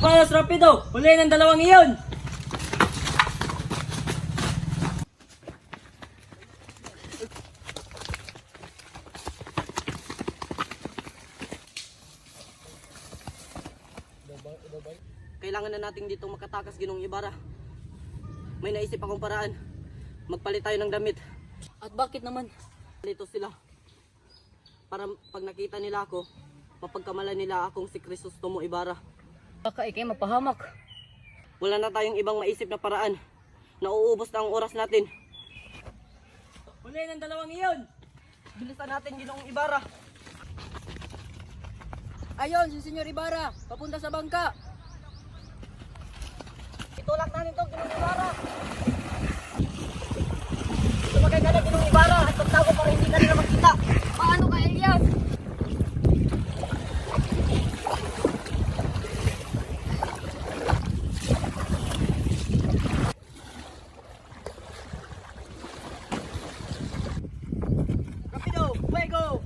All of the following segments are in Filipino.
Palos rapido! Huli ng dalawang iyon! Kailangan na natin dito makatakas, Ginoong Ibarra. May naisip akong paraan. Magpalit tayo ng damit. At bakit naman? Dito sila. Para pag nakita nila ako, mapagkamalan nila akong si Crisostomo Ibarra. Baka ikay mapahamak. Wala na tayong ibang maisip na paraan. Nauubos na ang oras natin. Huli ng dalawang iyon! Bilisan natin, Ginoong Ibarra. Ayon, si Senyor Ibarra! Papunta sa bangka! Itulak natin ito, Ginoong Ibarra. Sumagay ka na, Ginoong Ibarra, at pagtago para hindi ka nila makita. Paano ka, Elias? Rapido, fuego!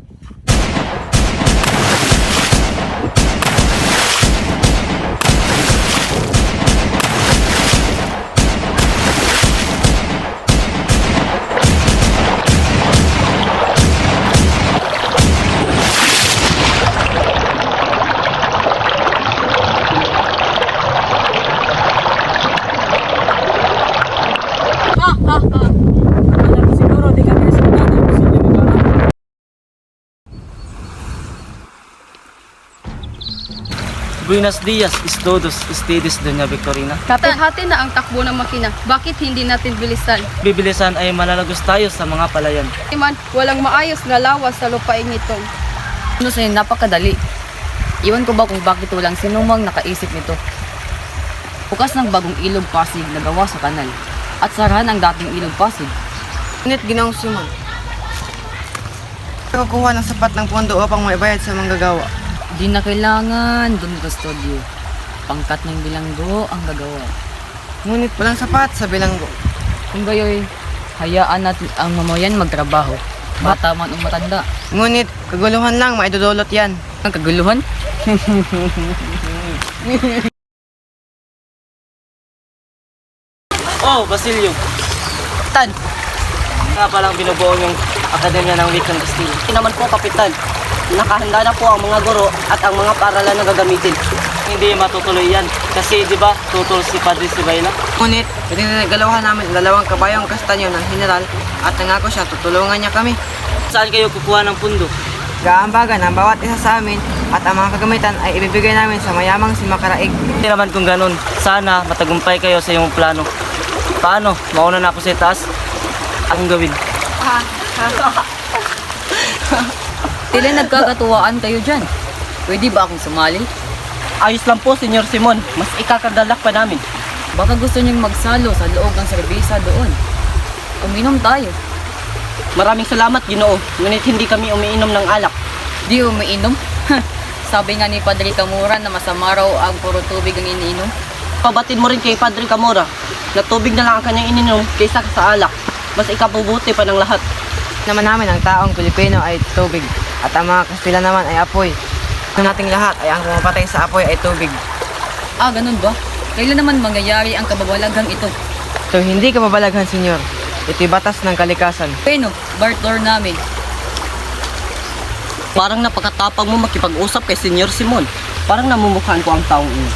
Alam mo siguro, di ka kayo soldado, Senyor Ibarra. Buenos dias, todos ustedes, Doña Victorina. Hati-hati na ang takbo ng makina. Bakit hindi natin bilisan? Bibilisan ay malalagos tayo sa mga palayan. Iman, walang maayos na lawas sa lupain ito. Ano sa'yo, napakadali. Iwan ko ba kung bakit walang sinumang nakaisip nito. Bukas ng bagong ilog Pasig na gawa sa kanal at sarahan ang dating ilog Pasig. Ngunit, Ginoong Simon, kukuha ng sapat ng pondo upang maibayad sa manggagawa. Di na kailangan Don Custodio. Pangkat ng bilanggo ang gagawa. Ngunit walang sapat sa bilanggo. Kung gayoy, hayaan natin ang mamayan magtrabaho. Bata man o matanda. Ngunit kaguluhan lang, maidudulot yan. Ang kaguluhan? Oh, Basilio, Tan, nga palang binubuo yung Akademya ng Wikang Castilla. hindi naman po, Kapitan. Nakahanda na po ang mga guro at ang mga paaralan na gagamitin. Hindi matutuloy yan kasi di ba tutol si Padre Sibayla? Ngunit, pinagalawan namin ang dalawang kabayong kastanyo ng general at nangako siya tutulungan niya kami. Saan kayo kukuha ng pundo? Gaambagan ang bawat isa sa amin at ang mga kagamitan ay ibibigay namin sa mayamang si Makaraig. Hindi naman kung ganun. Sana matagumpay kayo sa iyong plano. Paano? Mauna na ako sa taas. Akong gawin. Tila nagkakatuwaan kayo dyan. Pwede ba akong sumali? Ayos lang po, Senyor Simon. Mas ikakagalak pa namin. Baka gusto niyong magsalo sa loob ng serbisa doon. Uminom tayo. Maraming salamat, Ginoo. Ngunit hindi kami umiinom ng alak. Di umiinom? Sabi nga ni Padre Camora na masama raw ang puro tubig ang iniinom. Pabatid mo rin kay Padre Camora na tubig na lang ang kanyang ininom kaysa sa alak. Mas ikabubuti pa ng lahat. Naman namin ang taong Pilipino ay tubig at ang mga Kastila naman ay apoy. Ang nating lahat ay ang pumapatay sa apoy ay tubig. Ah, ganun ba? Kailan naman mangyayari ang kababalaghang ito? So hindi ka mabalaghan, Senyor. Ito'y batas ng kalikasan. Bueno, Bartlor namin. Parang napakatapang mo makipag-usap kay Senyor Simon. Parang namumukhaan ko ang taong ino.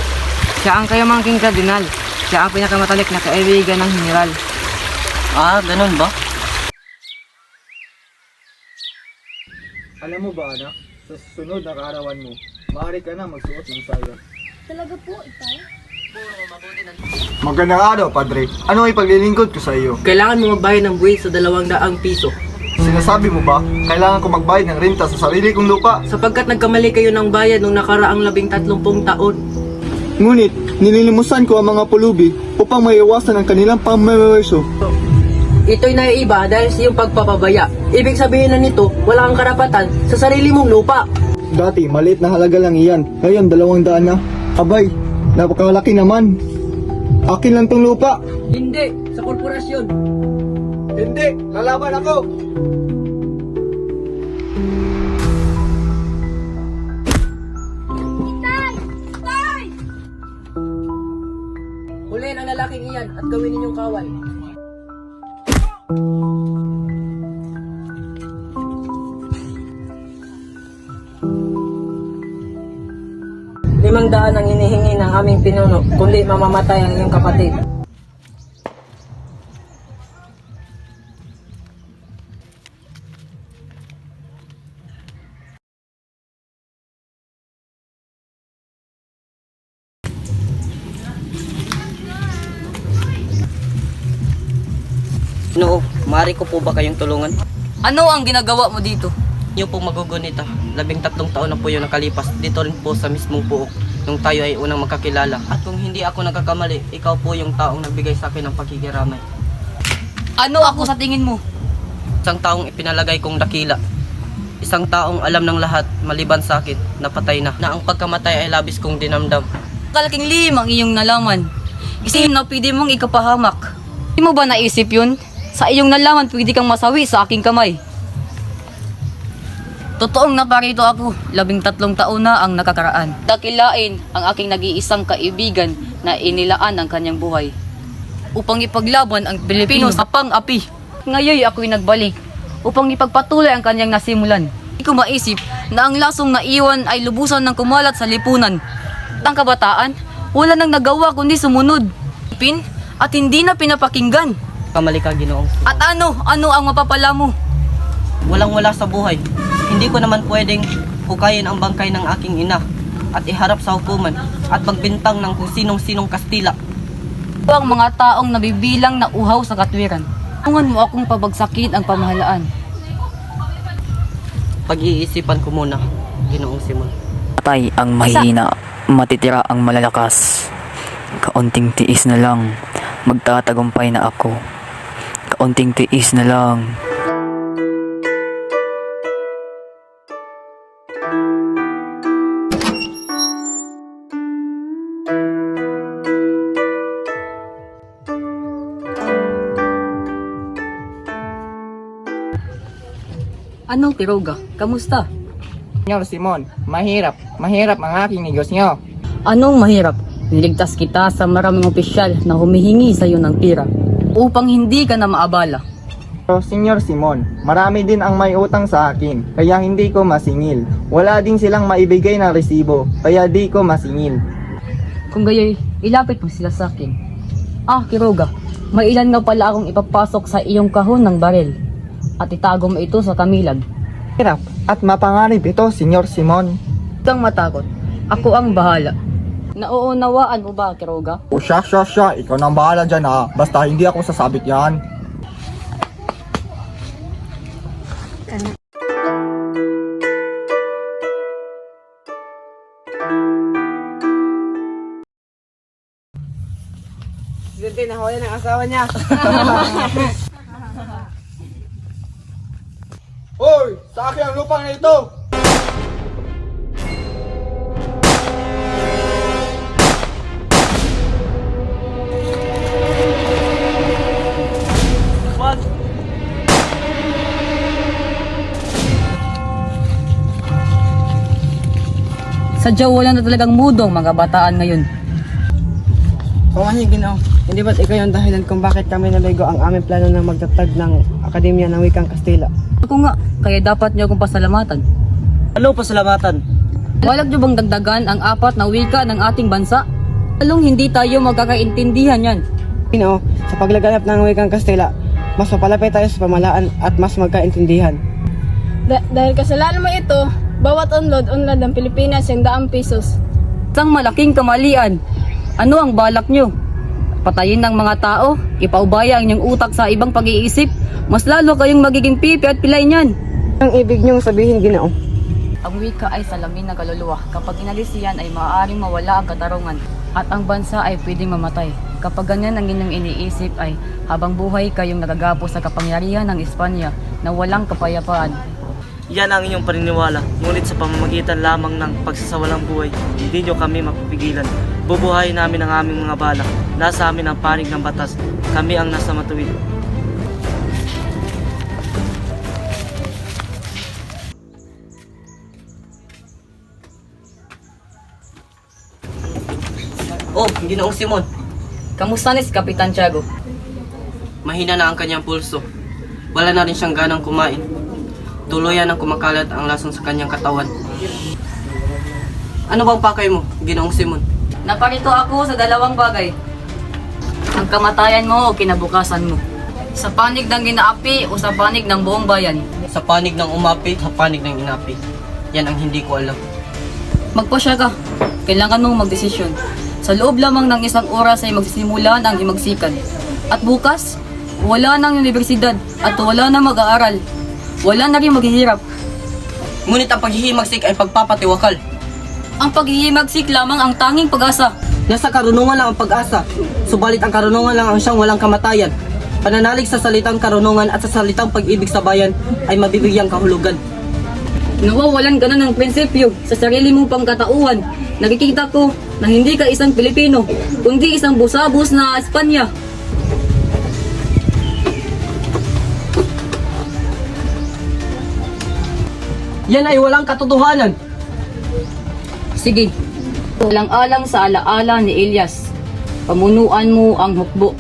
Siya ang kayamangking kardinal. Siya ang pinakamatalik na kaibigan ng general. Ah, ganun ba? Alam mo ba, anak, sa susunod na kaarawan mo, maaari ka na magsuot ng saya. Talaga po, ikaw? Magandang araw, Padre. Ano ay paglilingkod ko sa iyo? Kailangan mo magbayad ng buwis sa 200 piso. Sinasabi mo ba, kailangan ko magbayad ng renta sa sarili kong lupa? Sapagkat nagkamali kayo ng bayad nung nakaraang 13 taon. Ngunit, nililimusan ko ang mga pulubi upang maiwasan ang kanilang pammemerso. Ito'y naiiba dahil sa iyong pagpapabaya. Ibig sabihin na nito, wala kang karapatan sa sarili mong lupa. Dati, maliit na halaga lang iyan. Ngayon, 200 na. Abay, napakalaki naman. Akin lang tong lupa. Hindi, sa korporasyon. Hindi, lalaban ako. iyan at gawin ninyong kawal. ₱500 ang inihingi ng aming pinuno, kundi mamamatay ang iyong kapatid. Noo, maaari ko po ba kayong tulungan? Ano ang ginagawa mo dito? Niyo po magugunita. 13 taon na po yung nakalipas. Dito rin po sa mismong buok nung tayo ay unang magkakilala. At kung hindi ako nagkakamali, ikaw po yung taong nagbigay sa akin ng pagkikiramay. Ano ako sa tingin mo? Isang taong ipinalagay kong dakila. Isang taong alam ng lahat maliban sa akin, napatay na. Na ang pagkamatay ay labis kong dinamdam. Kalaking lihim ang iyong nalaman. Isip na pwede mong ikapahamak. Hindi mo ba naisip yun? Sa iyong nalaman pwede kang masawi sa aking kamay. Totoong naparito ako, 13 taon na ang nakakaraan. Dakilain ang aking nag-iisang kaibigan na inilaan ang kanyang buhay upang ipaglaban ang Pilipino sa pang-api. Ngayon ako'y nagbalik upang ipagpatuloy ang kanyang nasimulan. Hindi ko maisip na ang lasong naiwan ay lubusan ng kumalat sa lipunan. At ang kabataan, wala nang nagawa kundi sumunod. At hindi na pinapakinggan. Kamali ka, Ginoong. At ano ang mapapala mo? Walang-wala sa buhay. Hindi ko naman pwedeng hukayin ang bangkay ng aking ina at iharap sa hukuman at magbintang ng kung sinong-sinong Kastila. Ito ang mga taong nabibilang na uhaw sa katwiran. Tungan mo akong pabagsakin ang pamahalaan. Pag-iisipan ko muna, Ginoong Simon. Patay ang mahihina, matitira ang malalakas. Kaunting tiis na lang, magtatagumpay na ako. Kaunting tiis na lang. Anong Quiroga? Kamusta? Senyor Simon, mahirap ang aking negosyo. Anong mahirap? Niligtas kita sa maraming opisyal na humihingi sa iyo ng pira upang hindi ka na maabala. Pero Senyor Simon, marami din ang may utang sa akin, kaya hindi ko masingil. Wala din silang maibigay na resibo, kaya di ko masingil. Kung gayoy, ilapit mo sila sa akin. Quiroga, may ilan nga pala akong ipapasok sa iyong kahon ng baril at itago mo ito sa kamilag. Hirap at mapanganib ito, Senyor Simon. Huwag kang matakot. Ako ang bahala. Nauunawaan mo ba, Quiroga? O siya, ikaw nang bahala dyan ha. Basta hindi ako sasabit yan. Presidente, nahuli ng asawa niya. Hoy! Sa akin ang lupang na ito! Wag! Sadya wala na talagang mudong mga bataan ngayon. Oo nga, Ginoong. Hindi ba't ikaw yung dahilan kung bakit kami naligo ang aming plano ng magtatag ng Akademya ng Wikang Kastila? Ako nga, kaya dapat niyo akong pasalamatan. Ano pasalamatan? Walag niyo bang dagdagan ang 4 na wika ng ating bansa? Talong hindi tayo magkakaintindihan yan. Ginoo, sa paglaganap ng Wikang Kastila, mas mapalapit tayo sa pamahalaan at mas magkaintindihan. Dahil kasalanan mo ito, bawat unlad ng Pilipinas yung ₱100. Isang malaking kamalian. Ano ang balak nyo? Patayin ng mga tao? Ipaubaya ang inyong utak sa ibang pag-iisip? Mas lalo kayong magiging pipi at pilay niyan. Ang ibig niyong sabihin, Ginoo? Ang wika ay salamin ng kaluluwa. Kapag inalis yan ay maaaring mawala ang katarungan at ang bansa ay pwedeng mamatay. Kapag ganyan ang inyong iniisip ay habang buhay kayong nagagapo sa kapangyarihan ng Espanya na walang kapayapaan. Yan ang inyong paniniwala, ngunit sa pamamagitan lamang ng pagsasawalang buhay, hindi nyo kami mapipigilan. Bubuhayin namin ang aming mga balak. Nasa amin ang panig ng batas. Kami ang nasa matuwid. Oh, Ginoong Simon. Kamusta na si Kapitan Tiago? Mahina na ang kanyang pulso. Wala na rin siyang ganang kumain. Tuluyan ang kumakalat ang lason sa kanyang katawan. Ano bang pakay mo, Ginoong Simon? Naparito ako sa dalawang bagay. Ang kamatayan mo o kinabukasan mo. Sa panig ng ginaapi o sa panig ng buong bayan. Sa panig ng umapi, sa panig ng inapi. Yan ang hindi ko alam. Magpasya ka. Kailangan mong magdesisyon. Sa loob lamang ng isang oras ay magsisimulan ang himagsikan. At bukas, wala nang universidad at wala na mag-aaral. Wala na rin maghihirap. Ngunit ang paghihimagsik ay pagpapatiwakal. Ang paghihimagsik lamang ang tanging pag-asa. Nasa karunungan lang ang pag-asa, subalit ang karunungan lang ang siyang walang kamatayan. Pananalig sa salitang karunungan at sa salitang pag-ibig sa bayan ay mabibigyang kahulugan. Nawawalan ka na ng prinsipyo sa sarili mong pangkatauhan. Nakikita ko na hindi ka isang Pilipino, kundi isang busabos na Espanya. Yan ay walang katotohanan. Sige, alang-alang sa alaala ni Elias, pamunuan mo ang hukbo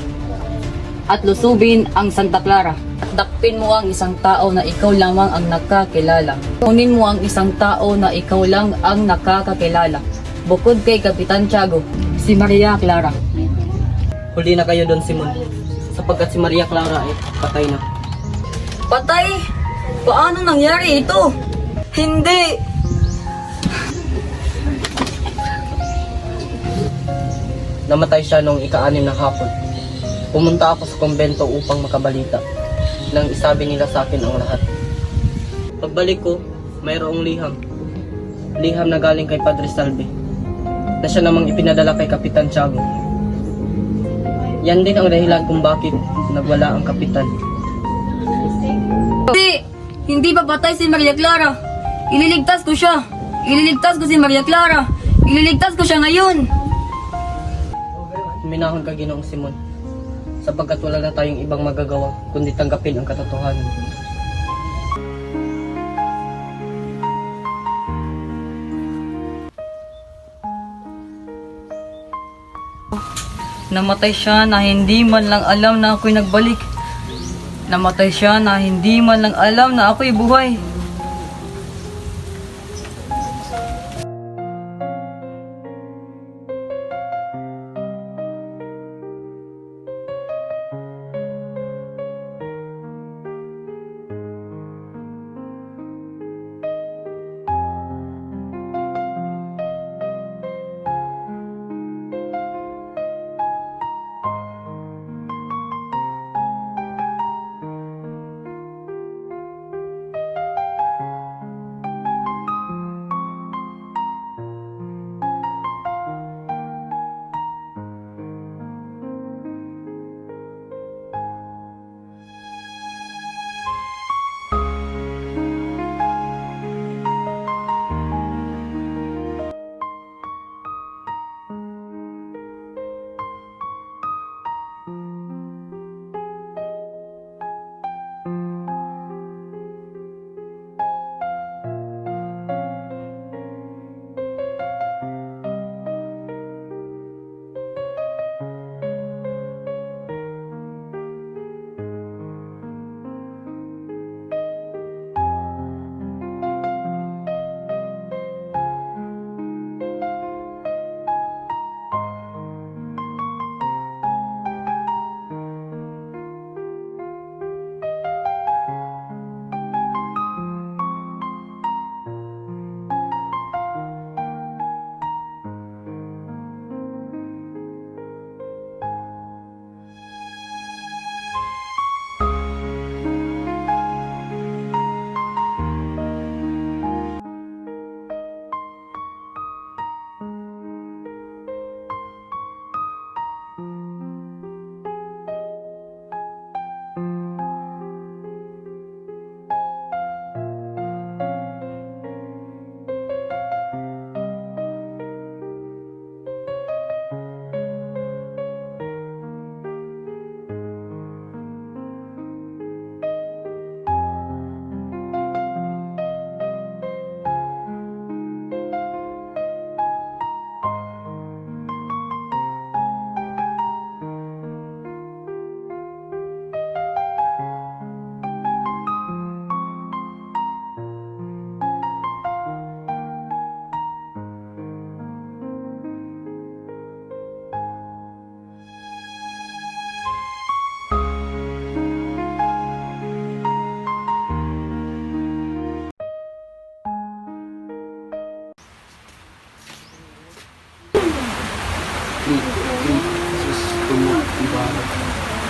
at lusubin ang Santa Clara. At dakpin mo ang isang tao na ikaw lamang ang nakakilala. Kunin mo ang isang tao na ikaw lang ang nakakakilala. Bukod kay Kapitan Tiago, si Maria Clara. Huli na kayo doon, Simon, sapagkat si Maria Clara ay patay na. Patay? Paano nangyari ito? Hindi! Namatay siya noong ika-6 ng hapon. Pumunta ako sa kumbento upang makabalita. Nang isabi nila sa akin ang lahat. Pagbalik ko, mayroong liham. Liham na galing kay Padre Salve. Na siya namang ipinadala kay Kapitan Tiago. Yan din ang dahilan kung bakit nagwala ang kapitan. Hindi! Hindi pa patay si Maria Clara! Ililigtas ko siya! Ililigtas ko si Maria Clara! Ililigtas ko siya ngayon! Minahon ka, Ginoong Simon, sapagkat wala na tayong ibang magagawa kundi tanggapin ang katotohanan. Namatay siya na hindi man lang alam na ako'y nagbalik. Namatay siya na hindi man lang alam na ako'y buhay.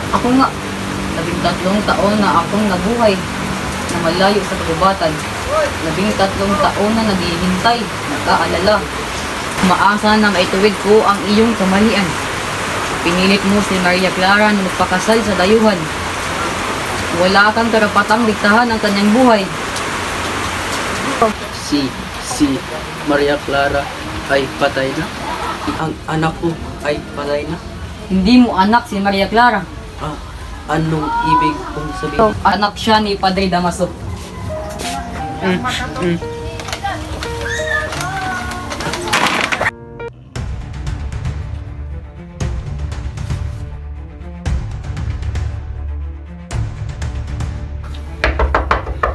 Ako nga, 13 taon na akong nabuhay na malayo sa kagubatan. 13 taon na naghihintay, nag-aalala. Umaasa na maituwid ko ang iyong kamalian. Pinilit mo si Maria Clara na magpakasal sa dayuhan. Wala kang karapatang diktahan ang kanyang buhay. Si Maria Clara ay patay na. Ang anak ko ay patay na. Hindi mo anak si Maria Clara. Anong ibig kong sabihin? Anak siya ni Padre Damaso.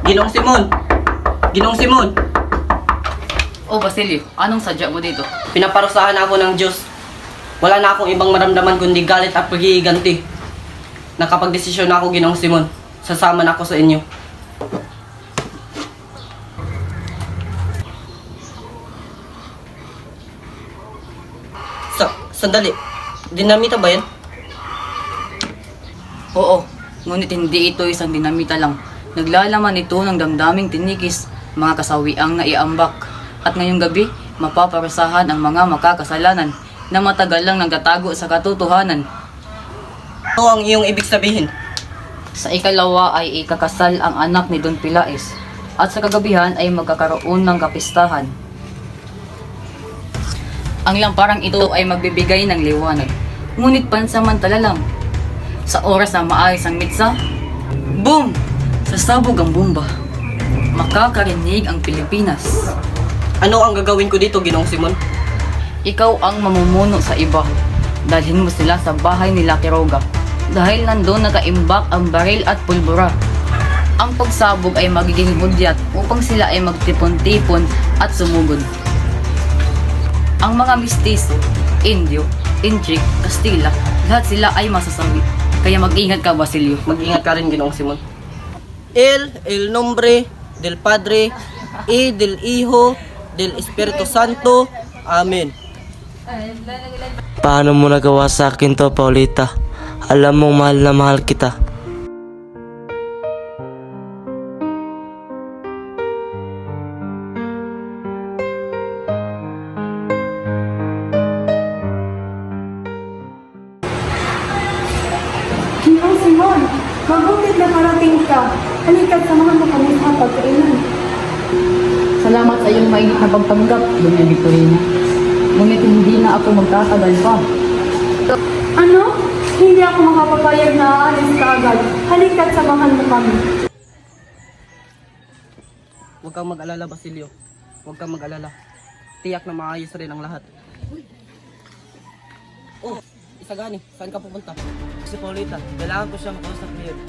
Ginong Simon! Ginong Simon! O Basilio, anong sadya mo dito? Pinaparusahan ako ng Diyos. Wala na akong ibang maramdaman kundi galit at pag-iiganti. Nakapag-desisyon na ako, Ginong Simon. Sasama na ako sa inyo. Sandali. Dinamita ba yan? Oo, ngunit hindi ito isang dinamita lang. Naglalaman ito ng damdaming tinikis, mga kasawiang naiambak. At ngayong gabi, mapaparusahan ang mga makakasalanan na matagal lang nagtatago sa katotohanan. Ano ang iyong ibig sabihin? Sa ikalawa ay ikakasal ang anak ni Don Pilais at sa kagabihan ay magkakaroon ng kapistahan. Ang lamparang ito ay magbibigay ng liwanag, ngunit pansamantala lang. Sa oras na maayos ang mitsa, boom! Sasabog ang bomba. Makakarinig ang Pilipinas. Ano ang gagawin ko dito, Ginong Simon? Ikaw ang mamumuno sa iba. Dalhin mo sila sa bahay nila Quiroga. Dahil nandun nakaimbak ang baril at pulbura. Ang pagsabog ay magiging hudyat upang sila ay magtipon-tipon at sumugod. Ang mga mistiso, Indio, Inchik, Kastila, lahat sila ay masasawi. Kaya mag-ingat ka, Basilio. Mag-ingat ka rin, Ginong Simon. El nombre del Padre, y del Hijo, del Espiritu Santo. Amen. Paano mo nagawa sa akin to, Paulita? Alam mong mahal na mahal kita. Ginong Simon, mabutit na parating ka. Halika't samahan mo kami sa pagkainan. Salamat sa iyong mainit na pagtanggap, Doña Victorina. Ngunit hindi na ako magtatagal pa. Ano? Hindi ako makapapayag na aalis ka agad. Halika't samahan mo kami. Huwag kang mag-alala, Basilio. Huwag kang mag-alala. Tiyak na maayos rin ang lahat. Oh, Isagani, saan ka pupunta? Si Paulita, kailangan ko siya makausap ngayon.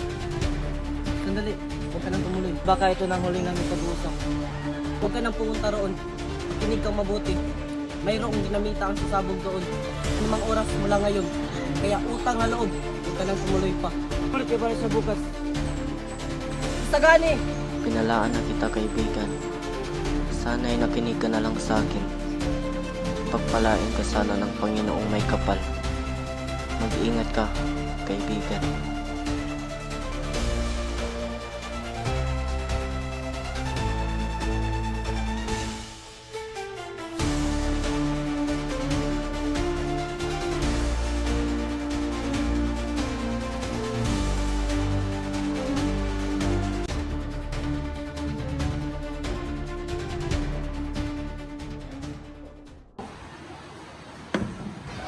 Sandali, huwag ka nang tumuloy. Baka ito na huli namin pag-uusap. Huwag ka nang pumunta roon. Makinig kang mabuti. Mayroong dinamita ang sasabog doon. Anumang oras mula ngayon. Kaya utang na loob. Huwag ka nang tumuloy pa. Ulit ka ba sa bukas? Isagani! Pinalaan na kita, kaibigan. Sana'y nakinig ka na lang sa akin. Pagpalain ka sana ng Panginoong may kapal. Mag-iingat ka, kaibigan.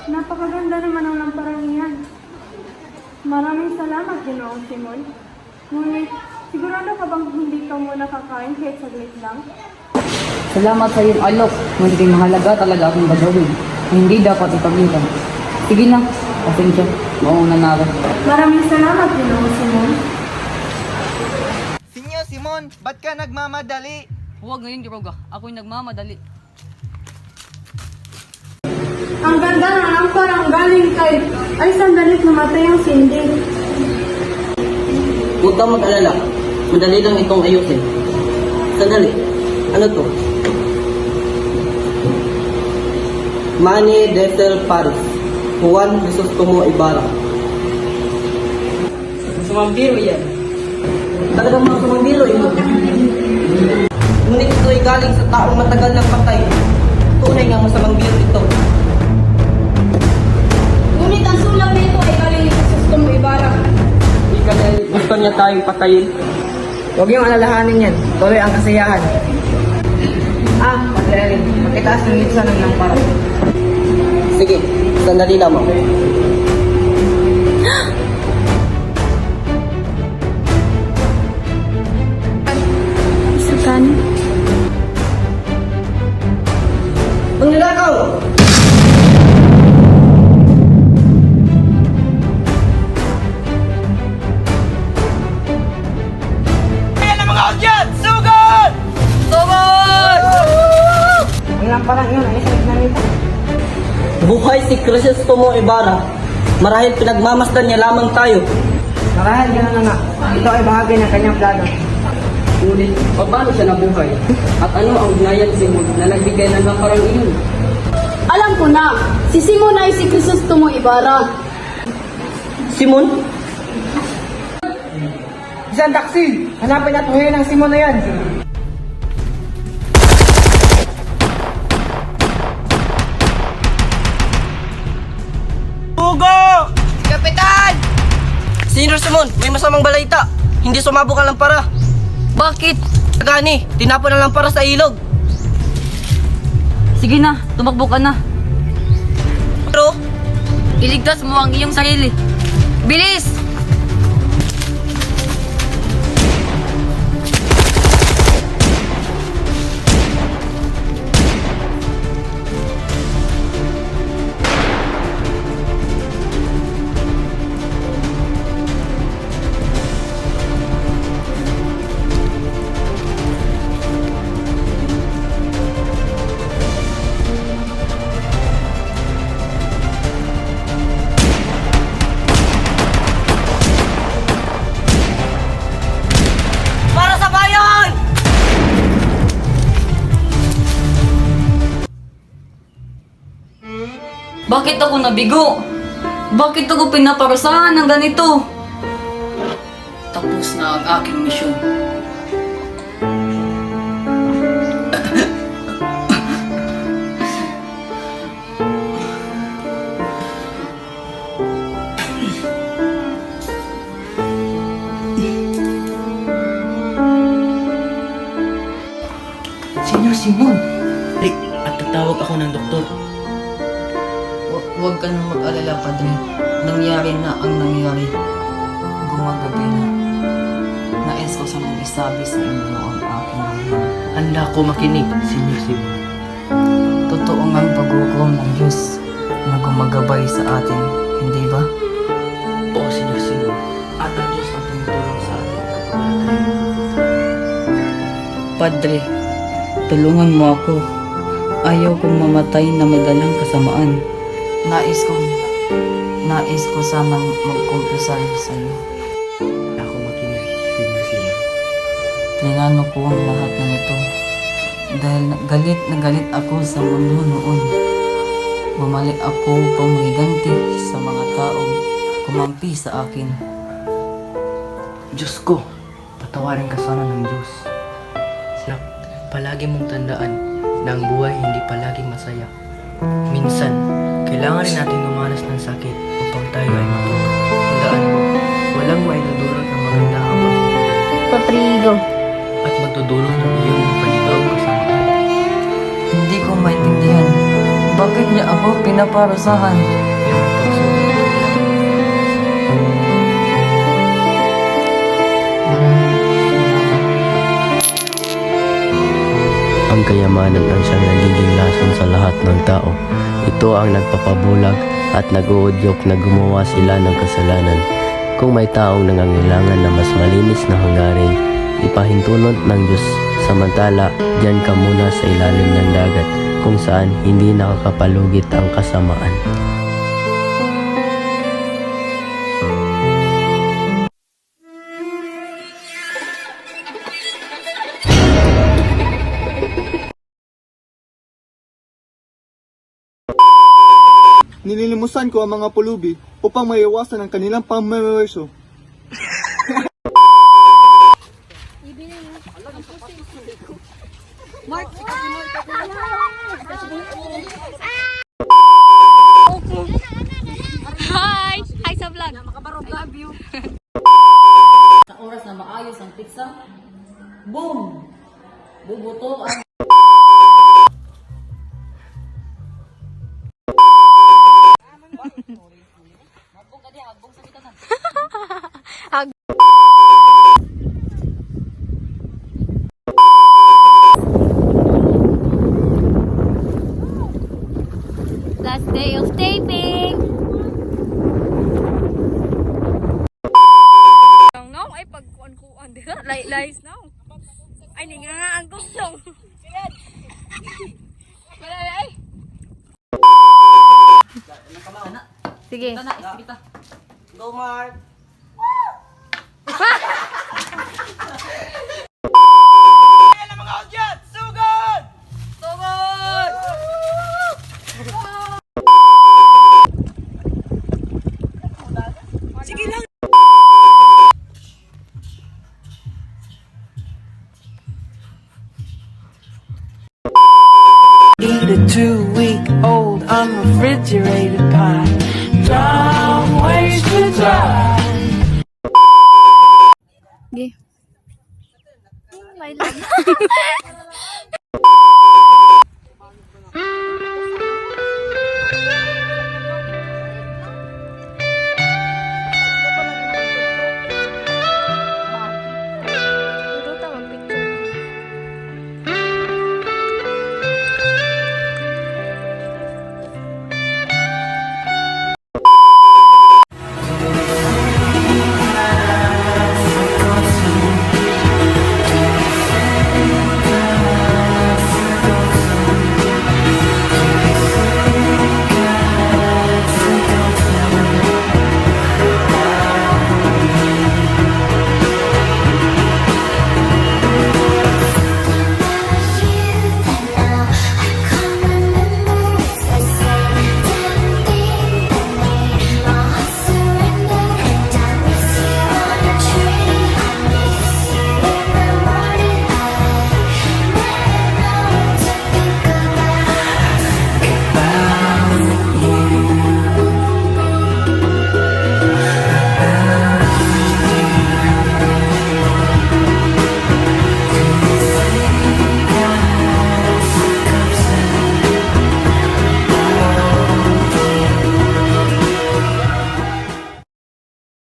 Napakaganda naman ang lamparang iyan. Maraming salamat, Ginoong Simon. Ngunit, sigurado ka bang hindi ka muna kakain kahit saglit lang? Salamat sa iyong alok, ngunit ay mahalaga talaga akong gagawin. Hindi dapat ipaglitan. Sige na, pasensya. Mauna na ako. Maraming salamat, Ginoong Simon. Sinyo Simon, ba't ka nagmamadali? Huwag ngayon, Quiroga. Ako'y nagmamadali. Ang ganda ng lamparang galing kay ay sandalit namatay ang Cindy. Huwag kang mag-alala. Madali lang itong ayusin. Sandali. Ano to? Manny Desel Paris. Juan Crisostomo Ibarra. Sumambiro yan. Talagang mga sumambiro ito. Ngunit ito ay galing sa taong matagal ng patay. Tunay nga masamang biro ito. Ngunit ang sulat nito ay galing ni Crisostomo Ibarra. Gusto niya tayong patayin. Huwag niyong alalahanin yan. Tuloy ang kasiyahan. Padre Erin, makitaas ng litsa ng lampara. Sige, sandali lamang. Sukan. Mangnanakaw! Ang lamparang iyon ay sa gitna nito. Buhay si Crisostomo Ibarra. Marahil pinagmamasdan niya lamang tayo. Marahil gano'n na nga. Ito ay bahagi ng kanyang plano. Ngunit, paano siya nabuhay? At ano ang ugnayan Simon na nagbigay ng lamparang iyon? Alam ko na, si Simon ay si Crisostomo Ibarra. Simon? Isang taksi! Hanapin at buhayin ang Simon na yan. Kapitan! Senior Simon, may masamang balita. Hindi sumabog ang lampara. Bakit? Gani, tinapon ang lampara sa ilog. Sige na, tumakbo ka na. Pero, Iligtas mo ang iyong sarili. Bilis! para sa bayan! Bakit ako nabigo? Bakit ako pinaparusahan ng ganito? Tapos na ang aking misyon. Senyor Simon! At tatawag ako ng doktor. Huwag ka nang mag-alala, Padre. Nangyari na ang nangyari. Gumagabi na. Nais ko sa mga isabi sa inyo ang aking hina. Handa ko makinig, Senyor Simon. Totoo nga ang pag-uukom ng Diyos na gumagabay sa atin, hindi ba? Oo, Senyor Simon. At ang Diyos ang tumutulong sa atin kapag tayo. Padre, tulungan mo ako. Ayaw kong mamatay na may dalang kasamaan. Nais ko sanang magkumpisal sa iyo. Ako makinig, Senyor Simon. Plinano ko ang lahat ng ito. Dahil galit na galit ako sa mundo noon. Bumalik ako upang magiganti sa mga taong kumampi sa akin. Diyos ko, patawarin ka sana ng Diyos. Nak, palagi mong tandaan na ang buhay hindi palaging masaya. Minsan, kailangan rin natin dumanas ng sakit upang tayo ay matuto. Tandaan mo, walang maidudulot ng maganda ang pagtutulog Patrigo. at magdudulot ng iyong panibawang kasamaan. Hindi ko maintindihan. Bakit niya ako pinaparusahan? Iyong pagsulit. Ang kayamanan ang siyang nagiging lason sa lahat ng tao. Ito ang nagpapabulag at nag-uudyok na gumawa sila ng kasalanan. Kung may taong nangangailangan na mas malinis na hangarin, ipahintulot ng Diyos. Samantala, diyan ka muna sa ilalim ng dagat, kung saan hindi nakakapalugit ang kasamaan. Nililimusan ko ang mga pulubi upang maiwasan ang kanilang pamamawerso. Hi! Hi sa vlog! Sa oras na maayos ang pizza, boom! Bubuto ang Last day of taping! Nong ay pagkuan-kuan dira. Lies now. Ay ni nga ang gustong. Wala ay. Sige. na ispita. Go, Mark! Eat a 2-week-old unrefrigerated pie. Dumb ways to die. Lay lang.